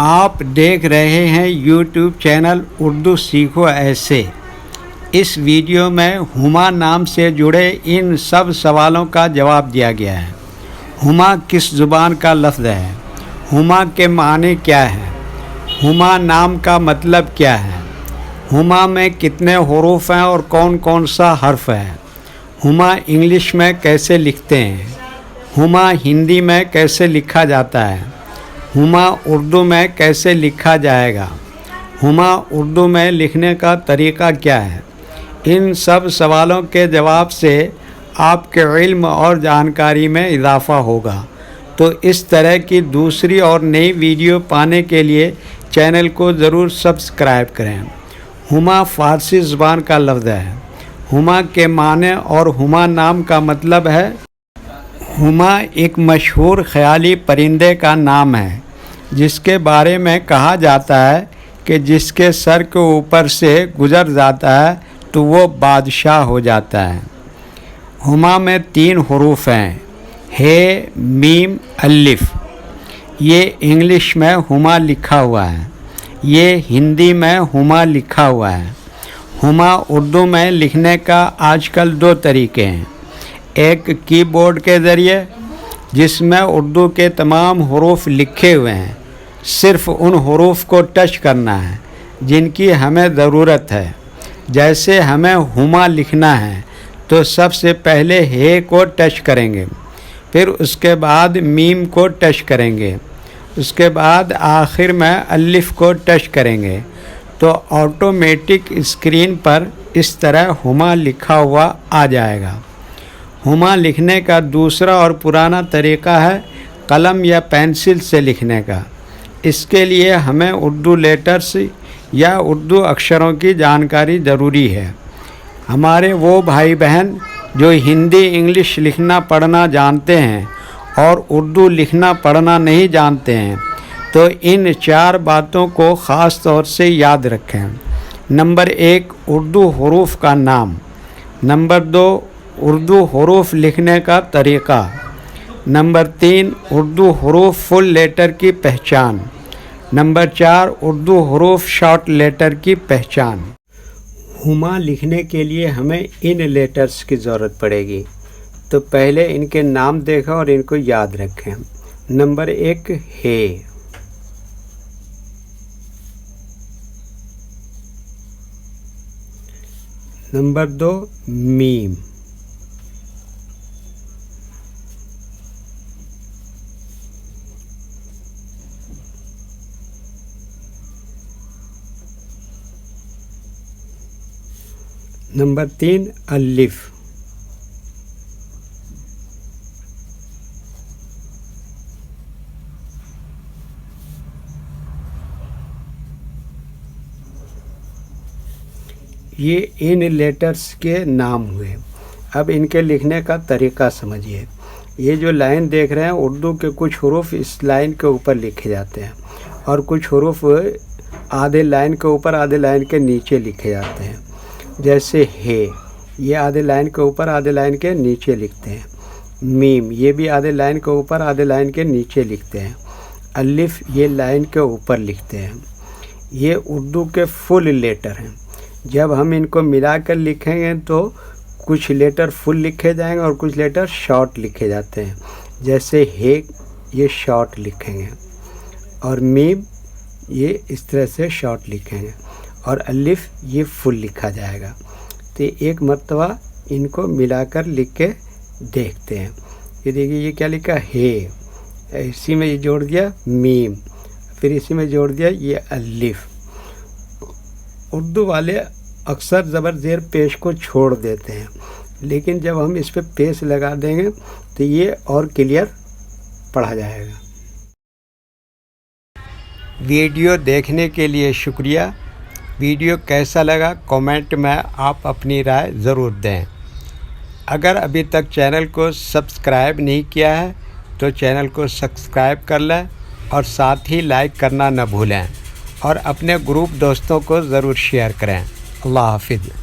آپ دیکھ رہے ہیں یوٹیوب چینل اردو سیکھو ایسے۔ اس ویڈیو میں ہما نام سے جڑے ان سب سوالوں کا جواب دیا گیا ہے۔ ہما کس زبان کا لفظ ہے؟ ہما کے معنی کیا ہے؟ ہما نام کا مطلب کیا ہے؟ ہما میں کتنے حروف ہیں اور کون کون سا حرف ہے؟ ہما انگلش میں کیسے لکھتے ہیں؟ ہما ہندی میں کیسے لکھا جاتا ہے؟ ہما اردو میں کیسے لکھا جائے گا؟ ہما اردو میں لکھنے کا طریقہ کیا ہے؟ ان سب سوالوں کے جواب سے آپ کے علم اور جانکاری میں اضافہ ہوگا۔ تو اس طرح کی دوسری اور نئی ویڈیو پانے کے لیے چینل کو ضرور سبسکرائب کریں۔ ہما فارسی زبان کا لفظ ہے۔ ہما کے معنی اور ہما نام کا مطلب ہے۔ ہما ایک مشہور خیالی پرندے کا نام ہے جس کے بارے میں کہا جاتا ہے کہ جس کے سر کے اوپر سے گزر جاتا ہے تو وہ بادشاہ ہو جاتا ہے۔ ہما میں 3 حروف ہیں، ہے، میم، الف۔ یہ انگلش میں ہما لکھا ہوا ہے، یہ ہندی میں ہما لکھا ہوا ہے۔ ہما اردو میں لکھنے کا آج کل 2 طریقے ہیں، ایک کی بورڈ کے ذریعے جس میں اردو کے تمام حروف لکھے ہوئے ہیں، صرف ان حروف کو ٹچ کرنا ہے جن کی ہمیں ضرورت ہے۔ جیسے ہمیں ہما لکھنا ہے تو سب سے پہلے ہے کو ٹچ کریں گے، پھر اس کے بعد میم کو ٹچ کریں گے، اس کے بعد آخر میں الف کو ٹچ کریں گے تو آٹومیٹک اسکرین پر اس طرح ہما لکھا ہوا آ جائے گا۔ ہما لکھنے کا دوسرا اور پرانا طریقہ ہے قلم یا پینسل سے لکھنے کا۔ اس کے لیے ہمیں اردو لیٹرز یا اردو اکشروں کی جانکاری ضروری ہے۔ ہمارے وہ بھائی بہن جو ہندی انگلش لکھنا پڑھنا جانتے ہیں اور اردو لکھنا پڑھنا نہیں جانتے ہیں تو ان 4 باتوں کو خاص طور سے یاد رکھیں۔ نمبر 1، اردو حروف کا نام۔ نمبر 2، اردو حروف لکھنے کا طریقہ۔ نمبر 3، اردو حروف فل لیٹر کی پہچان۔ نمبر 4، اردو حروف شارٹ لیٹر کی پہچان۔ ہما لکھنے کے لیے ہمیں ان لیٹرز کی ضرورت پڑے گی، تو پہلے ان کے نام دیکھیں اور ان کو یاد رکھیں۔ نمبر 1 ہے، نمبر 2 میم، نمبر 3 الف، یہ ان لیٹرز کے نام ہوئے۔ اب ان کے لکھنے کا طریقہ سمجھیے۔ یہ جو لائن دیکھ رہے ہیں اردو کے کچھ حروف اس لائن کے اوپر لکھے جاتے ہیں اور کچھ حروف آدھے لائن کے اوپر آدھے لائن کے نیچے لکھے جاتے ہیں۔ جیسے ہے، یہ آدھے لائن کے اوپر آدھے لائن کے نیچے لکھتے ہیں۔ میم، یہ بھی آدھے لائن کے اوپر آدھے لائن کے نیچے لکھتے ہیں۔ الف، یہ لائن کے اوپر لکھتے ہیں۔ یہ اردو کے فل لیٹر ہیں۔ جب ہم ان کو ملا کر لکھیں گے تو کچھ لیٹر فل لکھے جائیں گے اور کچھ لیٹر شارٹ لکھے جاتے ہیں۔ جیسے ہے، یہ شارٹ لکھیں گے اور میم یہ اس طرح سے شارٹ لکھیں گے اور الف یہ فل لکھا جائے گا۔ تو ایک مرتبہ ان کو ملا کر لکھ کے دیکھتے ہیں۔ یہ دیکھیے، یہ کیا لکھا ہے، اسی میں یہ جوڑ دیا میم، پھر اسی میں جوڑ دیا یہ الف۔ اردو والے اکثر زبر زیر پیش کو چھوڑ دیتے ہیں، لیکن جب ہم اس پہ پیش لگا دیں گے تو یہ اور کلیئر پڑھا جائے گا۔ ویڈیو دیکھنے کے لیے شکریہ۔ ویڈیو کیسا لگا کمنٹ میں آپ اپنی رائے ضرور دیں۔ اگر ابھی تک چینل کو سبسکرائب نہیں کیا ہے تو چینل کو سبسکرائب کر لیں اور ساتھ ہی لائک کرنا نہ بھولیں اور اپنے گروپ دوستوں کو ضرور شیئر کریں۔ اللہ حافظ۔